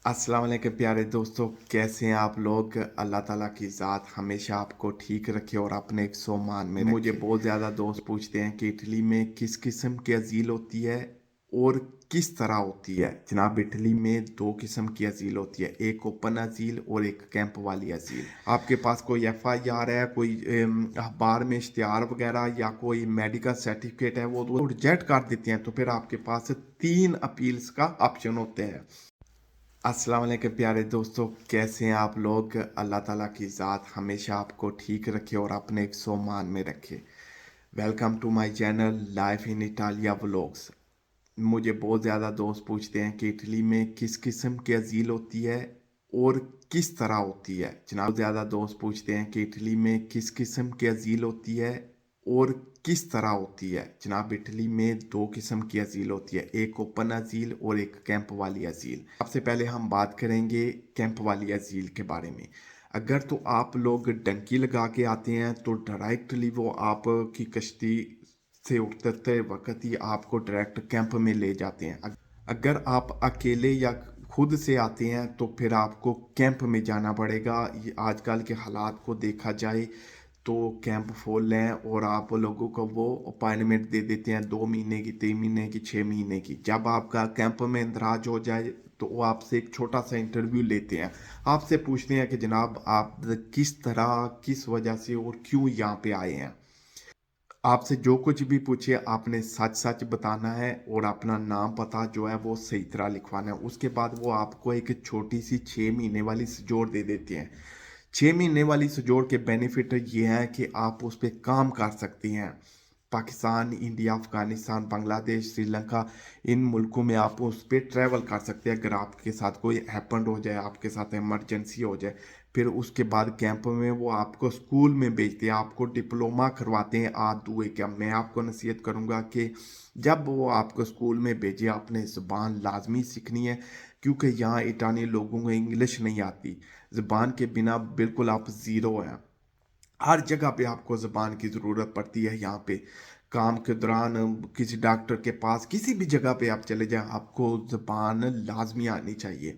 अस्सलाम वालेकुम प्यारे दोस्तों, कैसे हैं आप लोग। अल्लाह ताला की ज़ात हमेशा आपको ठीक रखे और अपने एक सोमान में रखे। मुझे बहुत ज़्यादा दोस्त पूछते हैं कि इटली में किस किस्म की झील होती है और किस तरह होती है। जनाब, इटली में दो किस्म की झील होती है, एक ओपन झील और एक कैंप वाली झील। आपके पास कोई FIR है, कोई अखबार में इश्तिहार वगैरह या कोई मेडिकल सर्टिफिकेट है, वो रिजेक्ट कर देते हैं, तो फिर आपके पास 3 अपील्स का ऑप्शन होते हैं। अस्सलाम वालेकुम प्यारे दोस्तों, कैसे हैं आप लोग। अल्लाह ताला की ज़ात हमेशा आपको ठीक रखे और अपने एक सोमान में रखे। Welcome to my channel life in Italia vlogs. मुझे बहुत ज़्यादा दोस्त पूछते हैं कि इटली में किस किस्म की झील होती है और किस तरह होती है। जनाब, ज़्यादा दोस्त पूछते हैं कि इटली में किस किस्म की झील होती है और किस तरह होती है। जनाब, इटली में दो किस्म की झील होती है, एक ओपन झील और एक कैंप वाली झील। सबसे पहले हम बात करेंगे कैंप वाली झील के बारे में। अगर तो आप लोग डंकी लगा के आते हैं तो डायरेक्टली वो आपकी कश्ती से उतरते वक्त ही आपको डायरेक्ट कैंप में ले जाते हैं। अगर आप अकेले या खुद से आते हैं तो फिर आपको कैंप में जाना पड़ेगा। ये आजकल के हालात को देखा जाए तो कैंप फुल हैं और आप लोगों को वो अपॉइंटमेंट दे देते हैं 2 महीने की, 3 महीने की, 6 महीने की। जब आपका कैंप में इंदराज हो जाए तो वो आपसे एक छोटा सा इंटरव्यू लेते हैं। आपसे पूछते हैं कि जनाब, आप किस तरह, किस वजह से और क्यों यहाँ पे आए हैं। आपसे जो कुछ भी पूछे आपने सच सच बताना है और अपना नाम पता जो है वो सही तरह लिखवाना है। उसके बाद वो आपको एक छोटी सी 6 महीने वाली सजोड़ दे देते हैं। 6 महीने वाली सजोड़ के बेनिफिट ये है कि आप उस पर काम कर सकती हैं। पाकिस्तान, इंडिया, अफगानिस्तान, बांग्लादेश, श्रीलंका, इन मुल्कों में आप उस पर ट्रैवल कर सकते हैं। अगर आपके साथ कोई हैपन हो जाए, आपके साथ इमरजेंसी हो जाए, फिर उसके बाद कैंप में वो आपको स्कूल में भेजते हैं, आपको डिप्लोमा करवाते हैं आध दुए का। मैं आपको नसीहत करूँगा कि जब वो आपको स्कूल में भेजे, आपने ज़ुबान लाजमी सीखनी है, क्योंकि यहाँ इटालियन लोगों को इंग्लिश नहीं आती। ज़ुबान के बिना बिल्कुल आप ज़ीरो हैं। हर जगह पे आपको ज़ुबान की ज़रूरत पड़ती है। यहाँ पे काम के दौरान किसी डॉक्टर के पास, किसी भी जगह पे आप चले जाएं, आपको ज़ुबान लाजमी आनी चाहिए।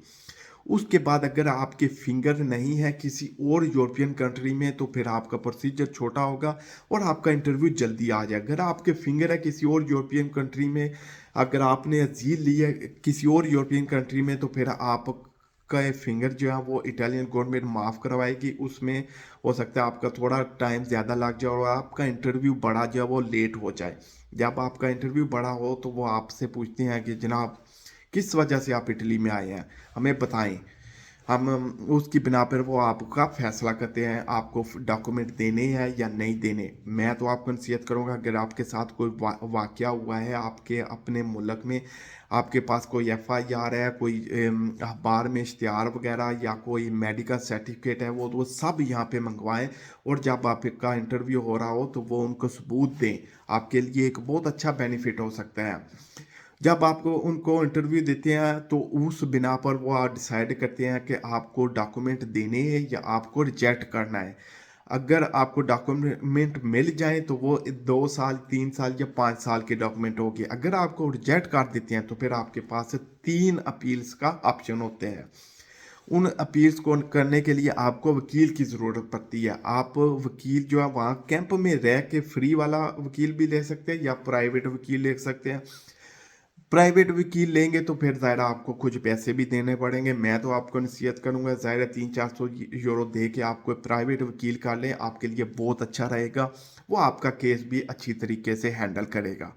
उसके बाद अगर आपके फिंगर नहीं है किसी और यूरोपियन कंट्री में तो फिर आपका प्रोसीजर छोटा होगा और आपका इंटरव्यू जल्दी आ जाए। अगर आपके फिंगर है किसी और यूरोपियन कंट्री में, अगर आपने अजील ली है किसी और यूरोपियन कंट्री में, तो फिर आपका फिंगर जो है वो इटालियन गवर्नमेंट माफ़ करवाएगी। उसमें हो सकता है आपका थोड़ा टाइम ज़्यादा लग जाए और आपका इंटरव्यू बड़ा जो है वो लेट हो जाए। जब आपका इंटरव्यू बड़ा हो तो वो आपसे पूछते हैं कि जनाब, किस वजह से आप इटली में आए हैं, हमें बताएं। हम उसकी बिना पर वो आपका फैसला करते हैं आपको डॉक्यूमेंट देने हैं या नहीं देने। मैं तो आपको नसीहत करूँगा, अगर आपके साथ कोई वाक़या हुआ है आपके अपने मुल्क में, आपके पास कोई FIR है, कोई अखबार में इश्तिहार वगैरह या कोई मेडिकल सर्टिफिकेट है, वो सब यहाँ पे मंगवाएं। और जब आपका इंटरव्यू हो रहा हो तो वो उनको सबूत दें। आपके लिए एक बहुत अच्छा बेनिफिट हो सकता है। जब आपको उनको इंटरव्यू देते हैं तो उस बिना पर वो डिसाइड करते हैं कि आपको डॉक्यूमेंट देने हैं या आपको रिजेक्ट करना है। अगर आपको डॉक्यूमेंट मिल जाए तो वो 2 साल, 3 साल या 5 साल के डॉक्यूमेंट होगी। अगर आपको रिजेक्ट कर देते हैं तो फिर आपके पास 3 अपील्स का ऑप्शन होते हैं। उन अपील्स को करने के लिए आपको वकील की ज़रूरत पड़ती है। आप वकील जो है वहाँ कैंप में रह के फ्री वाला वकील भी ले सकते हैं या प्राइवेट वकील ले सकते हैं। प्राइवेट वकील लेंगे तो फिर ज़ाहिर आपको कुछ पैसे भी देने पड़ेंगे। मैं तो आपको नसीहत करूंगा, ज़ाहिर 300-400 यूरो दे के आपको प्राइवेट वकील कर लें, आपके लिए बहुत अच्छा रहेगा। वो आपका केस भी अच्छी तरीके से हैंडल करेगा।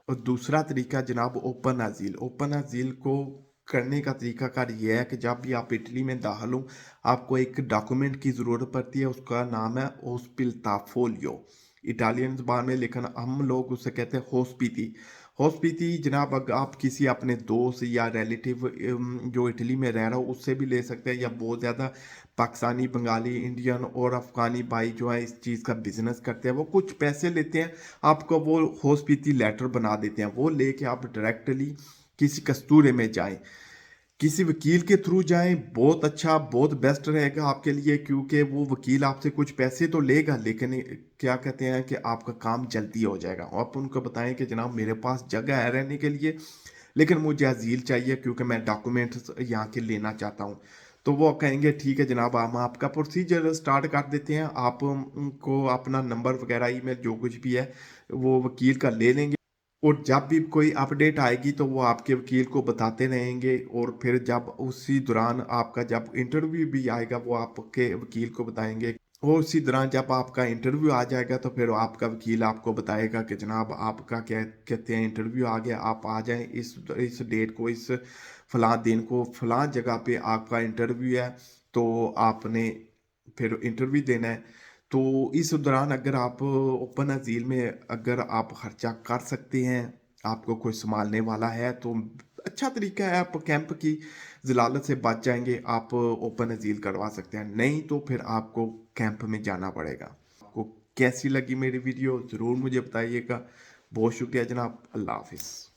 और दूसरा तरीका जनाब ओपन अजील। ओपन अजील को करने का तरीकाकार ये है कि जब भी आप इटली में दाखिल हो, आपको एक डॉक्यूमेंट की ज़रूरत पड़ती है, उसका नाम है ओस्पिल्टाफोलियो इटालियन ज़बान में, लेकिन हम लोग उसे कहते हैं होस्पिटी। होस्पिटी जनाब, अगर आप किसी अपने दोस्त या रिलेटिव जो इटली में रह रहा हो उससे भी ले सकते हैं, या बहुत ज़्यादा पाकिस्तानी, बंगाली, इंडियन और अफ़गानी भाई जो है इस चीज़ का बिजनेस करते हैं, वो कुछ पैसे लेते हैं, आपको वो होस्पिटल लेटर बना देते हैं। वो लेके आप डायरेक्टली किसी कस्तूरे में जाएं, किसी वकील के थ्रू जाएं, बहुत अच्छा, बहुत बेस्ट रहेगा आपके लिए, क्योंकि वो वकील आपसे कुछ पैसे तो लेगा लेकिन क्या कहते हैं कि आपका काम जल्दी हो जाएगा। आप उनको बताएं कि जनाब मेरे पास जगह है रहने के लिए, लेकिन मुझे अजील चाहिए क्योंकि मैं डॉक्यूमेंट्स यहाँ के लेना चाहता हूँ। तो वो कहेंगे ठीक है जनाब, हम आपका प्रोसीजर स्टार्ट कर देते हैं, आप को अपना नंबर वगैरह ईमेल जो कुछ भी है वो वकील का ले लेंगे, और जब भी कोई अपडेट आएगी तो वो आपके वकील को बताते रहेंगे, और फिर जब उसी दौरान आपका जब इंटरव्यू भी आएगा वो आपके वकील को बताएंगे, और उसी दौरान जब आपका इंटरव्यू आ जाएगा तो फिर आपका वकील आपको बताएगा कि जनाब आपका क्या कहते हैं इंटरव्यू आ गया, आप आ जाएं इस डेट को, इस फलां दिन को फलां जगह पे आपका इंटरव्यू है, तो आपने फिर इंटरव्यू देना है। तो इस दौरान अगर आप ओपन अजील में अगर आप खर्चा कर सकते हैं, आपको कोई संभालने वाला है, तो अच्छा तरीका है, आप कैंप की ज़लालत से बच जाएँगे, आप ओपन अज़ील करवा सकते हैं, नहीं तो फिर आपको कैंप में जाना पड़ेगा। आपको कैसी लगी मेरी वीडियो ज़रूर मुझे बताइएगा। बहुत शुक्रिया जनाब, अल्लाह हाफ़िज़।